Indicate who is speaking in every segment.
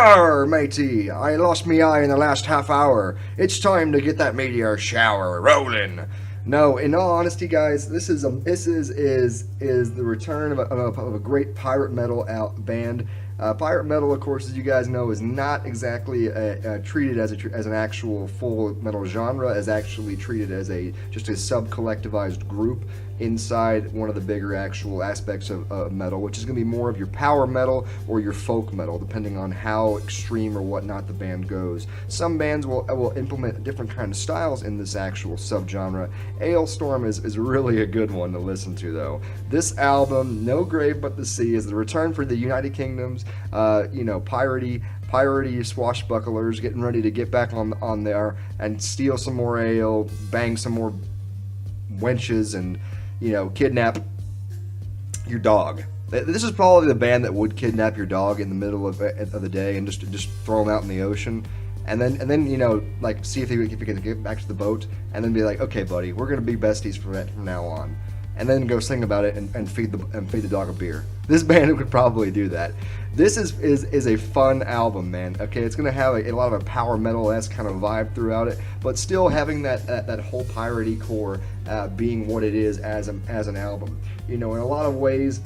Speaker 1: Arr, matey, I lost me eye in the last half hour. It's time to get that meteor shower rolling. No, in all honesty, guys, this is the return of a great pirate metal band. Pirate metal, of course, as you guys know, is not exactly treated as an actual full metal genre. Is actually treated as just a sub-collectivized group inside one of the bigger actual aspects of metal, which is going to be more of your power metal or your folk metal, depending on how extreme or whatnot the band goes. Some bands will implement different kind of styles in this actual subgenre. Alestorm is really a good one to listen to, though. This album, No Grave But the Sea, is the return for the United Kingdom's, piratey swashbucklers getting ready to get back on there and steal some more ale, bang some more wenches, and kidnap your dog. This is probably the band that would kidnap your dog in the middle of the day and just throw him out in the ocean, and then like see if you can get back to the boat, and then be like, okay, buddy, we're gonna be besties from now on, and then go sing about it and feed the dog a beer. This band could probably do that. This is a fun album, man. Okay, it's gonna have a lot of a power metal-esque kind of vibe throughout it, but still having that whole piratey core being what it is as an album. In a lot of ways,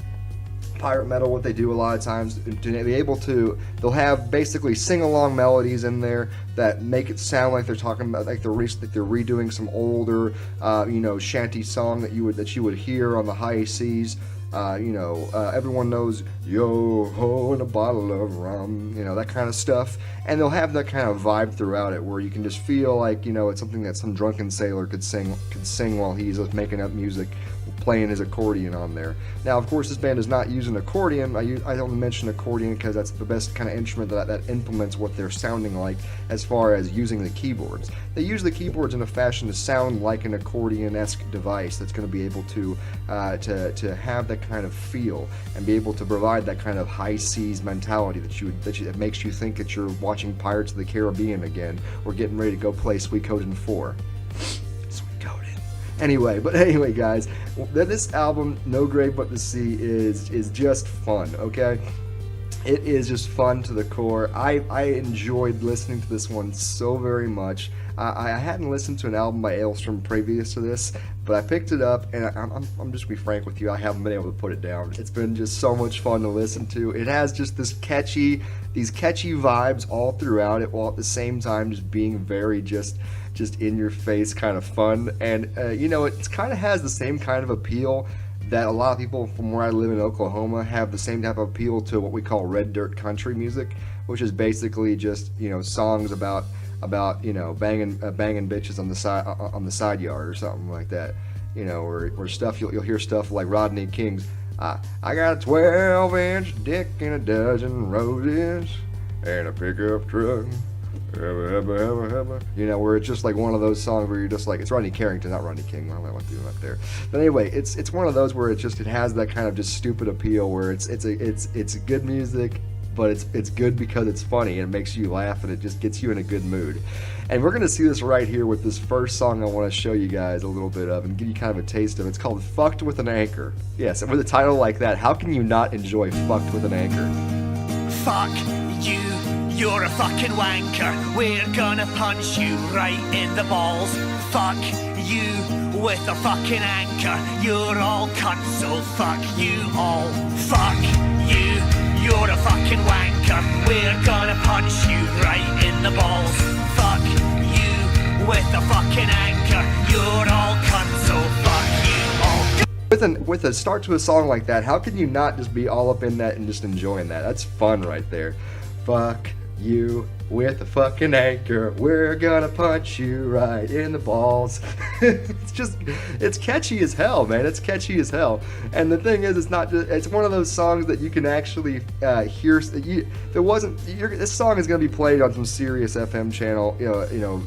Speaker 1: pirate metal, what they do a lot of times to be able to, they'll have basically sing-along melodies in there that make it sound like they're talking about, like they're redoing some older shanty song that you would hear on the high seas. Everyone knows yo ho and a bottle of rum, that kind of stuff, and they'll have that kind of vibe throughout it where you can just feel like it's something that some drunken sailor could sing while he's just making up music, playing his accordion on there. Now, of course, this band is not using accordion. I only mention accordion because that's the best kind of instrument that implements what they're sounding like as far as using the keyboards. They use the keyboards in a fashion to sound like an accordion-esque device that's going to be able to have that kind of feel and be able to provide that kind of high seas mentality that makes you think that you're watching Pirates of the Caribbean again or getting ready to go play Suikoden 4. Anyway, guys, this album, No Grave But the Sea, is just fun, okay? It is just fun to the core. I enjoyed listening to this one so very much. I hadn't listened to an album by Alestorm previous to this, but I picked it up, and I'm just gonna be frank with you, I haven't been able to put it down. It's been just so much fun to listen to. It has just these catchy vibes all throughout it, while at the same time just being very just in your face kind of fun. And it kind of has the same kind of appeal that a lot of people from where I live in Oklahoma have, the same type of appeal to what we call red dirt country music, which is basically just songs about banging bitches on the side yard or something like that, or stuff you'll hear stuff like Rodney King's I got a 12-inch dick and a dozen roses and a pickup truck. Where it's just like one of those songs where you're just like, it's Rodney Carrington, not Rodney King. I don't know what to do up there. But anyway, it's one of those where it has that kind of just stupid appeal where it's good music, but it's good because it's funny and it makes you laugh and it just gets you in a good mood. And we're gonna see this right here with this first song I want to show you guys a little bit of and give you kind of a taste of. It's called "Fucked with an Anchor." Yes, and with a title like that, how can you not enjoy "Fucked with an Anchor"?
Speaker 2: Fuck you. You're a fucking wanker. We're gonna punch you right in the balls. Fuck you with a fucking anchor. You're all cunts, so fuck you all. Fuck you. You're a fucking wanker. We're gonna punch you right in the balls. Fuck you with a fucking anchor. You're all cunts, so fuck you all.
Speaker 1: With a start to a song like that, how can you not just be all up in that and just enjoying that? That's fun right there. Fuck you with a fucking anchor. We're gonna punch you right in the balls. it's catchy as hell, man. It's catchy as hell. And the thing is, it's one of those songs that you can actually hear. This song is gonna be played on some Sirius FM channel,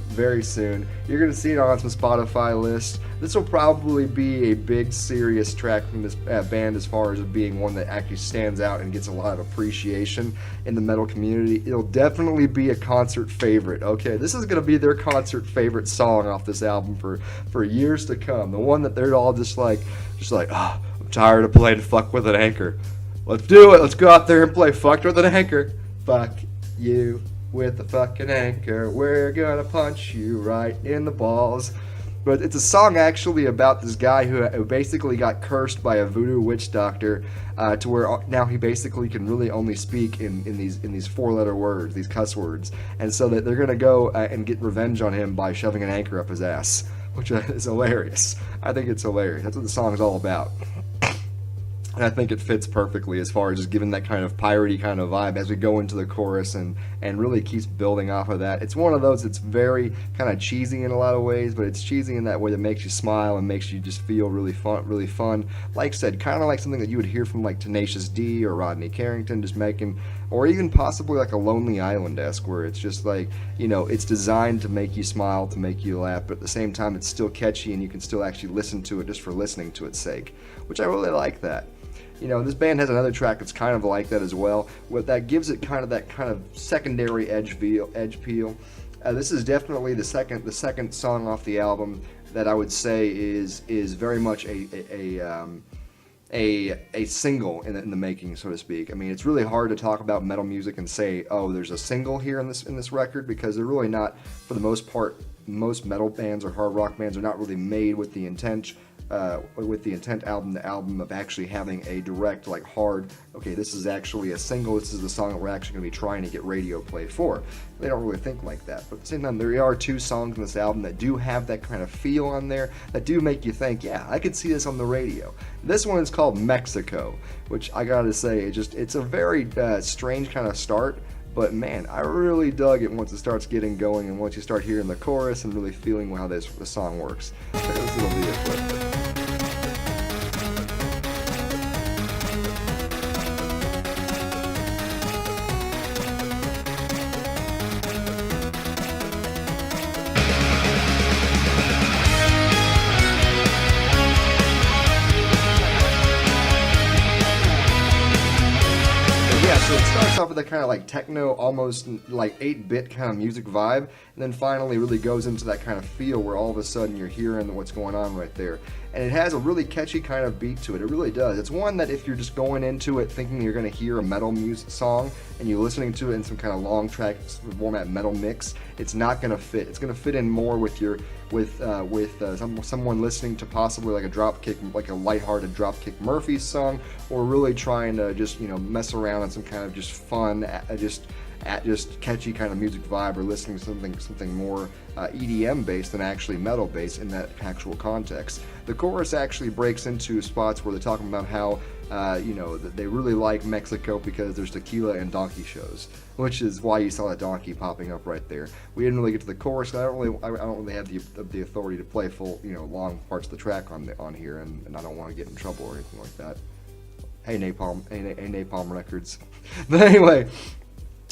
Speaker 1: very soon. You're gonna see it on some Spotify list. This will probably be a big, serious track from this band as far as it being one that actually stands out and gets a lot of appreciation in the metal community. It'll definitely be a concert favorite. Okay, this is going to be their concert favorite song off this album for years to come. The one that they're all just like, I'm tired of playing Fuck with an Anchor. Let's do it. Let's go out there and play Fucked with an Anchor. Fuck you with the fucking anchor. We're gonna punch you right in the balls. But it's a song actually about this guy who basically got cursed by a voodoo witch doctor to where now he basically can really only speak in these four-letter words, these cuss words. And so that they're going to go and get revenge on him by shoving an anchor up his ass, which is hilarious. I think it's hilarious. That's what the song's all about. And I think it fits perfectly as far as just giving that kind of piratey kind of vibe as we go into the chorus and really keeps building off of that. It's one of those that's very kind of cheesy in a lot of ways, but it's cheesy in that way that makes you smile and makes you just feel really fun. Like I said, kind of like something that you would hear from like Tenacious D or Rodney Carrington just making, or even possibly like a Lonely Island-esque where it's just like, you know, it's designed to make you smile, to make you laugh, but at the same time it's still catchy and you can still actually listen to it just for listening to its sake, which I really like that. You know, this band has another track that's kind of like that as well. What that gives it kind of that kind of secondary edge peel. This is definitely the second song off the album that I would say is very much a single in the making, so to speak. I mean, it's really hard to talk about metal music and say, oh, there's a single here in this record, because they're really not, for the most part. Most metal bands or hard rock bands are not really made with the intent album to album of actually having a direct, like, hard, okay, this is actually a single, this is the song that we're actually going to be trying to get radio play for. They don't really think like that. But at the same time, there are two songs in this album that do have that kind of feel on there, that do make you think, yeah, I could see this on the radio. This one is called Mexico, which I gotta say, it's a very strange kind of start. But man, I really dug it once it starts getting going and once you start hearing the chorus and really feeling how the song works. Check out this little video clip. So it starts off with a kind of like techno, almost like 8-bit kind of music vibe, and then finally really goes into that kind of feel where all of a sudden you're hearing what's going on right there. And it has a really catchy kind of beat to it. It really does. It's one that if you're just going into it thinking you're going to hear a metal music song and you're listening to it in some kind of long track format metal mix, it's not going to fit. It's going to fit in more with your someone listening to possibly like a Dropkick, like a lighthearted Dropkick Murphys song, or really trying to just, you know, mess around on some kind of just fun, just catchy kind of music vibe, or listening to something more EDM based than actually metal based in that actual context. The chorus actually breaks into spots where they're talking about how that they really like Mexico because there's tequila and donkey shows, which is why you saw that donkey popping up right there. We didn't really get to the chorus. I don't really have the authority to play full, long parts of the track on here, and I don't want to get in trouble or anything like that. Hey Napalm Records. But anyway,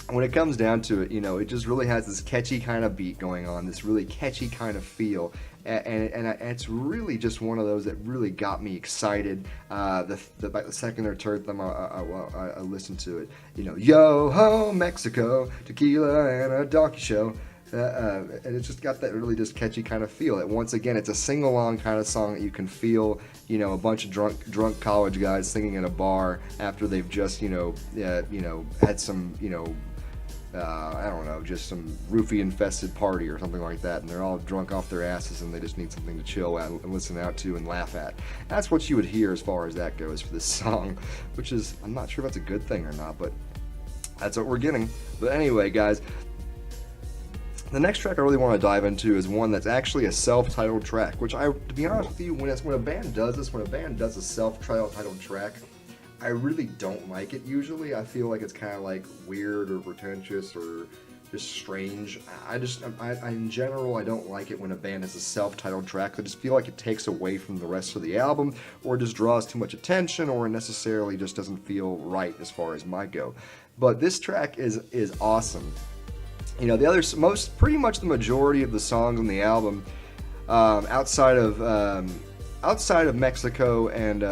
Speaker 1: when it comes down to it, it just really has this catchy kind of beat going on, this really catchy kind of feel, and it's really just one of those that really got me excited. The second or third time I listened to it, yo ho Mexico, tequila and a donkey show, and it's just got that really just catchy kind of feel. That once again, it's a sing-along kind of song that you can feel, a bunch of drunk college guys singing in a bar after they've just had some I don't know, just some roofie-infested party or something like that, and they're all drunk off their asses and they just need something to chill out and listen out to and laugh at. That's what you would hear as far as that goes for this song, which is, I'm not sure if that's a good thing or not, but that's what we're getting. But anyway, guys, the next track I really want to dive into is one that's actually a self-titled track, which to be honest with you, when a band does a self-titled track, I really don't like it usually. I feel like it's kind of like weird or pretentious or just strange. I in general, I don't like it when a band has a self-titled track. I just feel like it takes away from the rest of the album, or just draws too much attention, or necessarily just doesn't feel right as far as my go. But this track is awesome. Pretty much the majority of the songs on the album, outside of Mexico and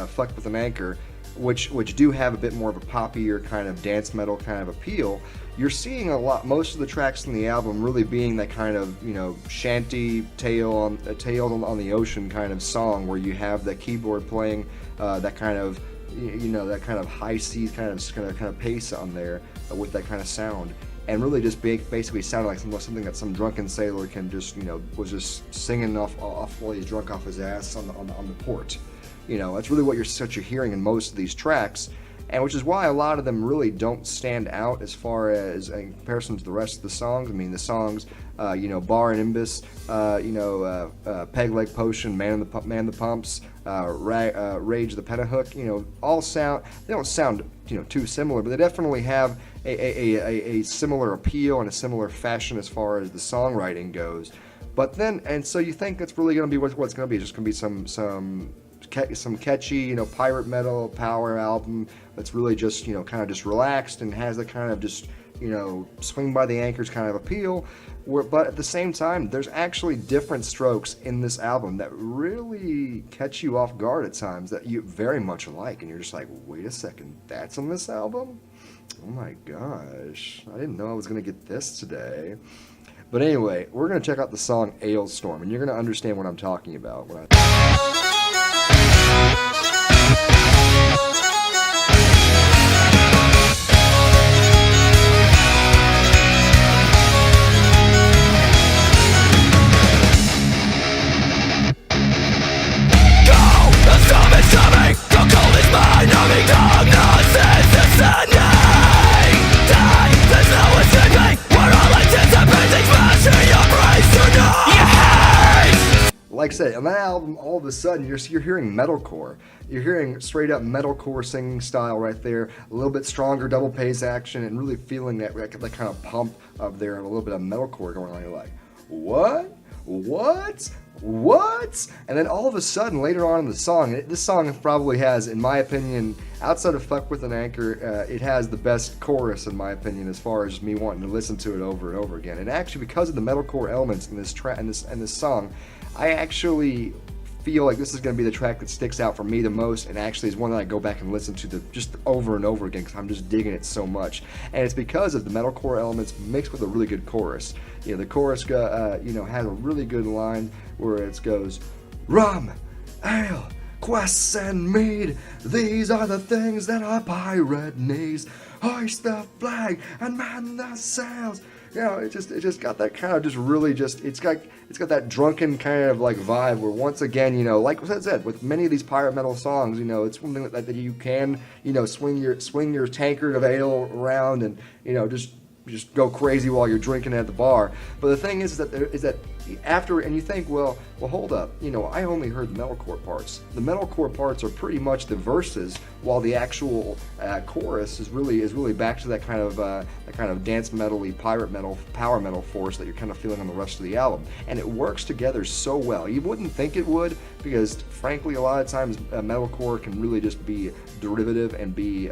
Speaker 1: Fucked with an Anchor, which do have a bit more of a poppier kind of dance metal kind of appeal, you're seeing most of the tracks in the album really being that kind of, shanty tale on the ocean kind of song, where you have the keyboard playing that kind of that kind of high C kind of pace on there with that kind of sound, and really just basically sounded like something that some drunken sailor can just was just singing off while he's drunk off his ass on the port. That's really what you're hearing in most of these tracks. And which is why a lot of them really don't stand out as far as in comparison to the rest of the songs. I mean, the songs, Bar and Imbus, Peg Leg Potion, Man the Pumps, Rage the Pentahook, they don't sound too similar, but they definitely have a similar appeal and a similar fashion as far as the songwriting goes. But then, and so you think that's really going to be what it's going to be? It's just going to be some catchy, pirate metal power album that's really just, kind of just relaxed and has that kind of just, swing by the anchors kind of appeal. But at the same time, there's actually different strokes in this album that really catch you off guard at times that you very much like. And you're just like, wait a second, that's on this album? Oh my gosh, I didn't know I was going to get this today. But anyway, we're going to check out the song Alestorm, and you're going to understand what I'm talking about when like I said, on that album, all of a sudden, you're hearing metalcore. You're hearing straight up metalcore singing style right there. A little bit stronger double pace action, and really feeling that kind of pump up there, and a little bit of metalcore going on. You're like, what? And then all of a sudden, later on in the song, this song probably has, in my opinion, outside of Fuck With an Anchor, it has the best chorus, in my opinion, as far as me wanting to listen to it over and over again. And actually, because of the metalcore elements in this track and this song, I actually feel like this is going to be the track that sticks out for me the most, and actually is one that I go back and listen to just over and over again because I'm just digging it so much. And it's because of the metalcore elements mixed with a really good chorus. The chorus has a really good line where it goes, rum, ale, quests and mead, these are the things that a pirate needs. Hoist the flag and man the sails. It just got that kind of just really just it's got that drunken kind of like vibe where once again, like I said, with many of these pirate metal songs, it's something that you can, swing your tankard of ale around and, just go crazy while you're drinking at the bar. But the thing is that after, and you think, well, hold up, I only heard the metalcore parts. The metalcore parts are pretty much the verses, while the actual chorus is really back to that kind of dance metal-y, pirate metal, power metal force that you're kind of feeling on the rest of the album. And it works together so well. You wouldn't think it would, because frankly, a lot of times metalcore can really just be derivative and be,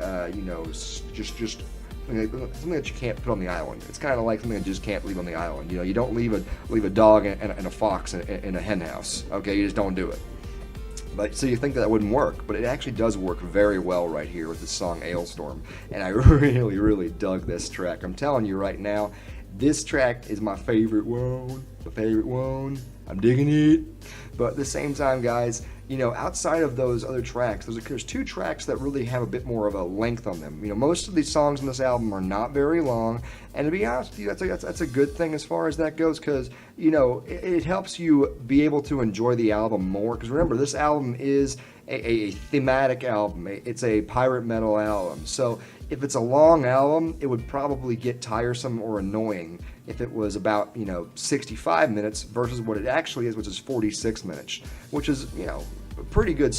Speaker 1: just something that you can't put on the island. It's kind of like something that you just can't leave on the island. You don't leave a dog and a fox in a hen house. Okay, you just don't do it. But so you think that wouldn't work, but it actually does work very well right here with the song Alestorm. And I really, really dug this track. I'm telling you right now, this track is my favorite one. I'm digging it. But at the same time, guys, outside of those other tracks, there's two tracks that really have a bit more of a length on them. Most of these songs on this album are not very long, and to be honest with you, that's a good thing as far as that goes, because it helps you be able to enjoy the album more. Because remember, this album is a thematic album. It's a pirate metal album. So if it's a long album, it would probably get tiresome or annoying if it was about 65 minutes versus what it actually is, which is 46 minutes, which is a pretty good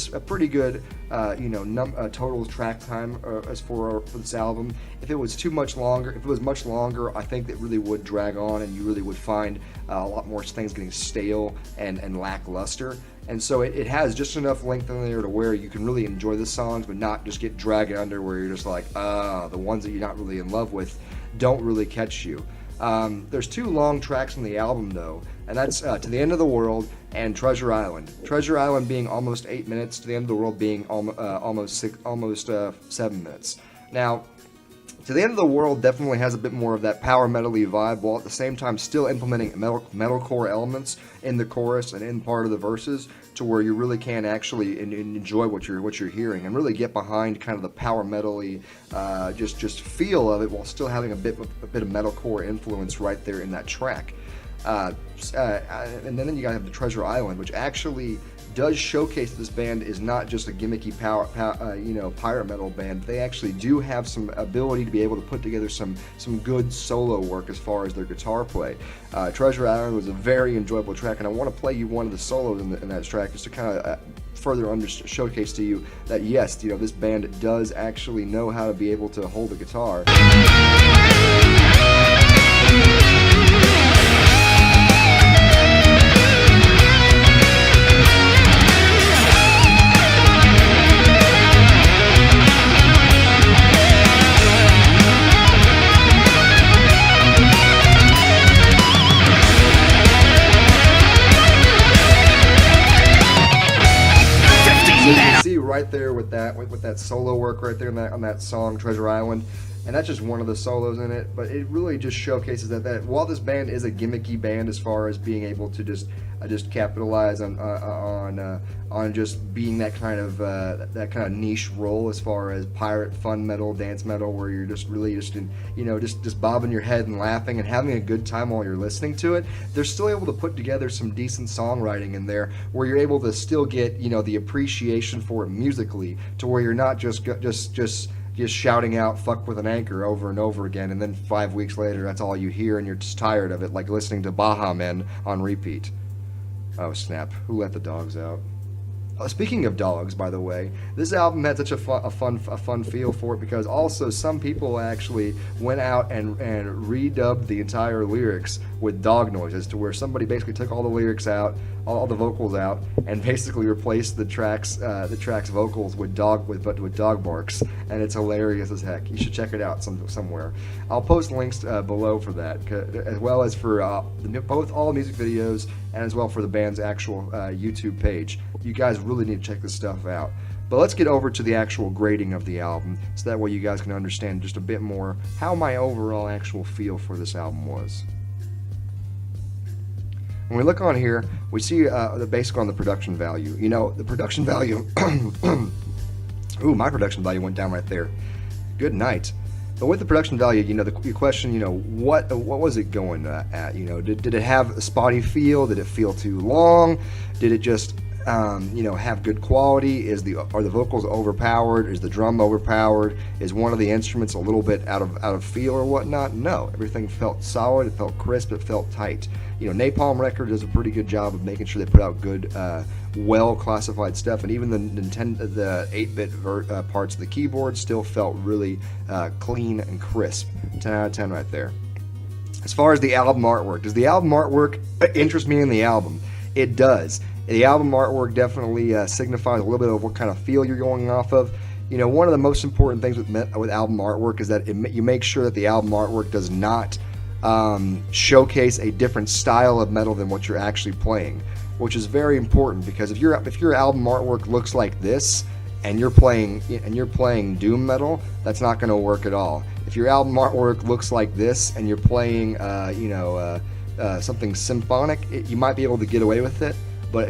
Speaker 1: total track time as for this album. If it was much longer, I think it really would drag on, and you really would find a lot more things getting stale and lackluster. And so it has just enough length in there to where you can really enjoy the songs, but not just get dragged under where you're just like, the ones that you're not really in love with don't really catch you. There's two long tracks on the album though, and that's To the End of the World and Treasure Island. Treasure Island being almost 8 minutes, To the End of the World being almost 7 minutes. Now, So the End of the World definitely has a bit more of that power metal-y vibe, while at the same time still implementing metalcore elements in the chorus and in part of the verses, to where you really can actually enjoy what you're hearing and really get behind kind of the power metal-y just feel of it, while still having a bit of metalcore influence right there in that track. And then you gotta have the Treasure Island, which actually does showcase that this band is not just a gimmicky pirate metal band. They actually do have some ability to be able to put together some good solo work as far as their guitar play. Treasure Island was a very enjoyable track, and I want to play you one of the solos in that track just to kind of further showcase to you that yes, this band does actually know how to be able to hold a guitar. So you can see right there with that solo work right there on that song Treasure Island, and that's just one of the solos in it. But it really just showcases that while this band is a gimmicky band as far as being able to just capitalize on just being that kind of niche role as far as pirate fun metal, dance metal, where you're just really just bobbing your head and laughing and having a good time while you're listening to it. They're still able to put together some decent songwriting in there, where you're able to still get the appreciation for it musically, to where you're not just shouting out "fuck with an anchor" over and over again, and then 5 weeks later that's all you hear and you're just tired of it, like listening to Baha Men on repeat. Oh snap, who let the dogs out? Speaking of dogs, by the way, this album had such a fun feel for it, because also some people actually went out and redubbed the entire lyrics with dog noises, to where somebody basically took all the lyrics out, all the vocals out, and basically replaced the track's vocals with dog barks, and it's hilarious as heck. You should check it out somewhere. I'll post links below for that, as well as for both all music videos, and as well for the band's actual YouTube page. You guys really need to check this stuff out. But let's get over to the actual grading of the album, so that way you guys can understand just a bit more how my overall actual feel for this album was. When we look on here, we see the basic on the production value. The production value. Ooh, my production value went down right there. Good night. But with the production value, you question, what was it going at? Did it have a spotty feel? Did it feel too long? Did it just have good quality? Are the vocals overpowered? Is the drum overpowered? Is one of the instruments a little bit out of feel or whatnot? No, everything felt solid. It felt crisp. It felt tight. Napalm Records does a pretty good job of making sure they put out good, well-classified stuff, and even the 8-bit parts of the keyboard still felt really clean and crisp. 10 out of 10 right there. As far as the album artwork, does the album artwork interest me in the album? It does. The album artwork definitely signifies a little bit of what kind of feel you're going off of. One of the most important things with album artwork is that you make sure that the album artwork does not showcase a different style of metal than what you're actually playing, which is very important, because if your album artwork looks like this and you're playing doom metal, that's not going to work at all. If your album artwork looks like this and you're playing something symphonic, you might be able to get away with it. But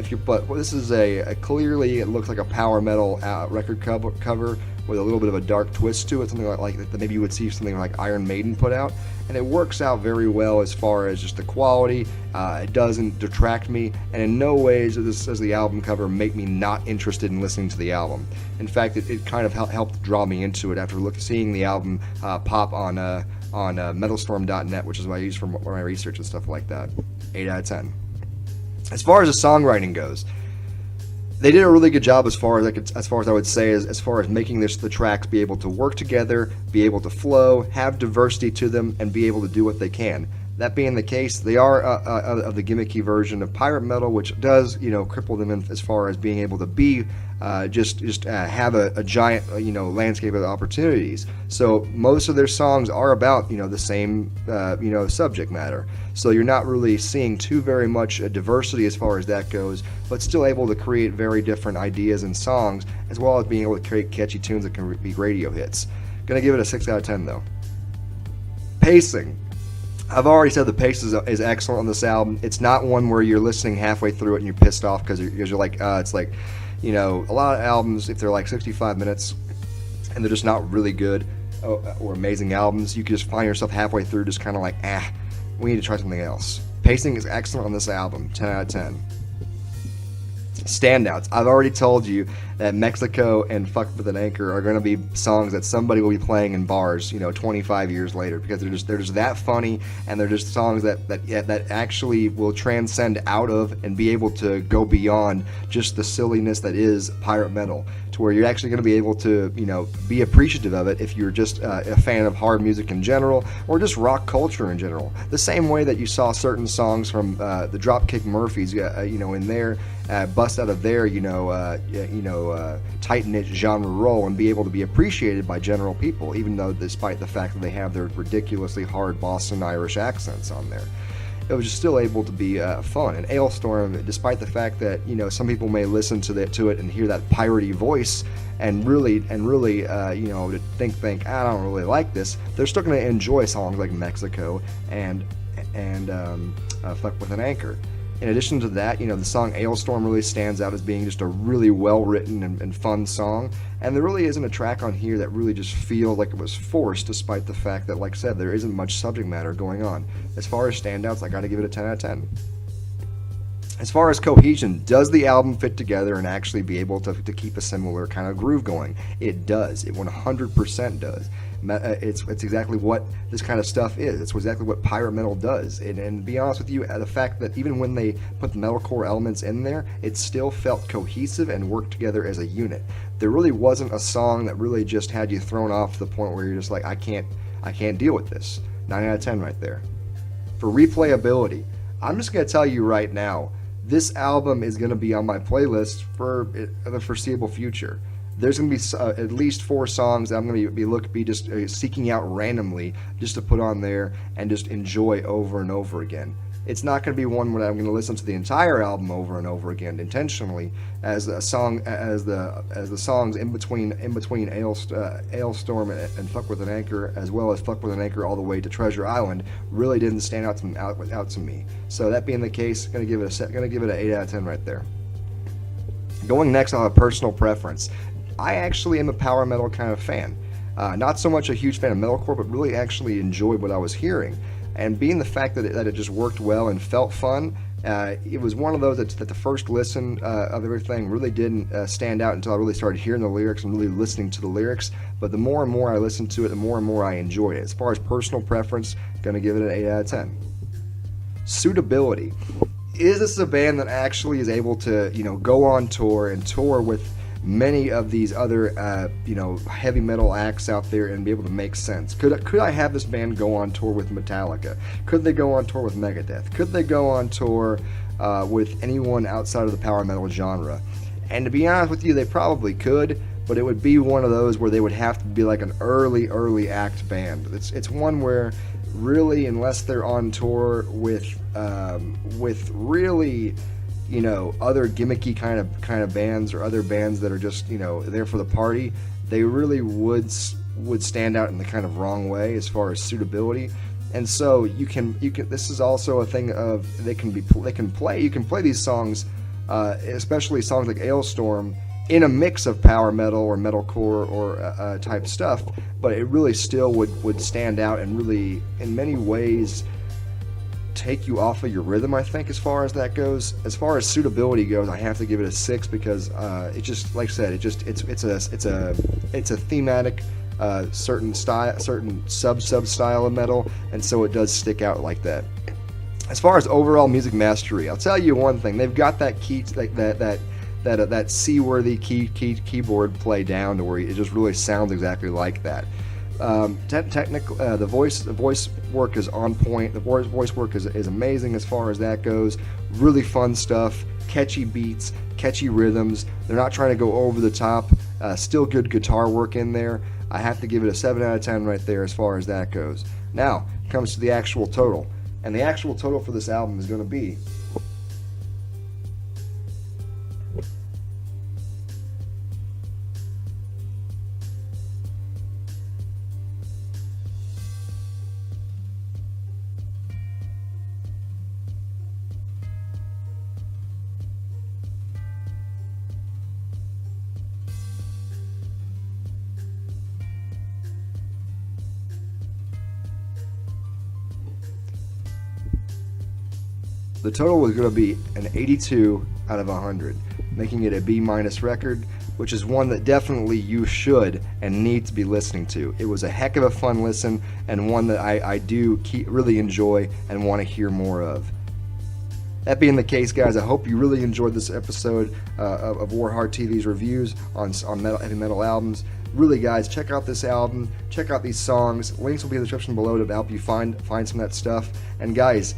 Speaker 1: this is clearly, it looks like a power metal record cover with a little bit of a dark twist to it, something like that maybe you would see something like Iron Maiden put out, and it works out very well as far as just the quality. It doesn't detract me, and in no ways does the album cover make me not interested in listening to the album. In fact, it kind of helped draw me into it after seeing the album pop on metalstorm.net, which is what I use for my research and stuff like that. 8 out of 10. As far as the songwriting goes, they did a really good job as far as I would say, as far as making the tracks be able to work together, be able to flow, have diversity to them, and be able to do what they can. That being the case, they are of the gimmicky version of pirate metal, which does cripple them as far as being able to be have a giant landscape of opportunities. So most of their songs are about the same subject matter. So you're not really seeing too very much diversity as far as that goes, but still able to create very different ideas and songs, as well as being able to create catchy tunes that can be radio hits. Gonna give it a 6 out of 10 though. Pacing. I've already said the pace is excellent on this album. It's not one where you're listening halfway through it and you're pissed off because you're like, it's like, a lot of albums, if they're like 65 minutes and they're just not really good or amazing albums, you can just find yourself halfway through just kind of like, we need to try something else. Pacing is excellent on this album, 10 out of 10. Standouts. I've already told you that Mexico and Fuck With An Anchor are going to be songs that somebody will be playing in bars, 25 years later, because they're just that funny, and they're just songs that actually will transcend out of and be able to go beyond just the silliness that is pirate metal, to where you're actually going to be able to, be appreciative of it if you're just a fan of hard music in general, or just rock culture in general. The same way that you saw certain songs from the Dropkick Murphys, in their bust out of their, tight-knit genre role and be able to be appreciated by general people, even though despite the fact that they have their ridiculously hard Boston Irish accents on there. It was just still able to be fun. And Alestorm, despite the fact that some people may listen to it and hear that piratey voice and really to think I don't really like this, they're still going to enjoy songs like Mexico and Fuck With An Anchor. In addition to that, the song Alestorm really stands out as being just a really well-written and fun song. And there really isn't a track on here that really just feels like it was forced, despite the fact that, like I said, there isn't much subject matter going on. As far as standouts, I gotta give it a 10 out of 10. As far as cohesion, does the album fit together and actually be able to keep a similar kind of groove going? It does. It 100% does. It's exactly what this kind of stuff is. It's exactly what pirate metal does. And to be honest with you, the fact that even when they put the metalcore elements in there, it still felt cohesive and worked together as a unit. There really wasn't a song that really just had you thrown off to the point where you're just like, I can't deal with this. 9 out of 10 right there. For replayability, I'm just going to tell you right now, this album is going to be on my playlist for the foreseeable future. There's going to be at least 4 songs that I'm going to be just seeking out randomly just to put on there and just enjoy over and over again. It's not going to be one where I'm going to listen to the entire album over and over again intentionally, as the songs in between Alestorm and Fuck With An Anchor, as well as Fuck With An Anchor all the way to Treasure Island, really didn't stand out to me. So that being the case, going to give it an 8 out of 10 right there. Going next, I'll have personal preference. I actually am a power metal kind of fan. Not so much a huge fan of metalcore, but really actually enjoyed what I was hearing. And being the fact that it just worked well and felt fun, it was one of those that the first listen of everything really didn't stand out until I really started hearing the lyrics and really listening to the lyrics. But the more and more I listened to it, the more and more I enjoyed it. As far as personal preference, going to give it an 8 out of 10. Suitability. Is this a band that actually is able to, go on tour and tour with many of these other, heavy metal acts out there and be able to make sense? Could I have this band go on tour with Metallica? Could they go on tour with Megadeth? Could they go on tour with anyone outside of the power metal genre? And to be honest with you, they probably could, but it would be one of those where they would have to be like an early act band. It's one where really, unless they're on tour with really, other gimmicky kind of bands or other bands that are just, there for the party, they really would stand out in the kind of wrong way as far as suitability. And so you can this is also a thing of you can play these songs, especially songs like Alestorm, in a mix of power metal or metalcore or type stuff, but it really still would stand out and really, in many ways, take you off of your rhythm, I think, as far as that goes. As far as suitability goes, I have to give it a 6 because it just, like I said, it's a thematic certain sub style of metal, and so it does stick out like that. As far as overall music mastery, I'll tell you one thing: they've got that key, like that C-worthy keyboard play down to where it just really sounds exactly like that. The voice work is on point. The voice work is amazing as far as that goes. Really fun stuff, catchy beats, catchy rhythms. They're not trying to go over the top. Still good guitar work in there. I have to give it a 7 out of 10 right there as far as that goes. Now comes to the actual total, and the actual total for this album is going to be So the total was going to be an 82 out of 100, making it a B- record, which is one that definitely you should and need to be listening to. It was a heck of a fun listen, and one that I do really enjoy and want to hear more of. That being the case, guys, I hope you really enjoyed this episode of Warheart TV's reviews on heavy metal albums. Really, guys, check out this album. Check out these songs. Links will be in the description below to help you find some of that stuff. And guys,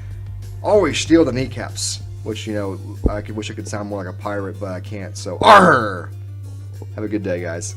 Speaker 1: always steal the kneecaps. Which, I wish I could sound more like a pirate, but I can't. So, arr! Have a good day, guys.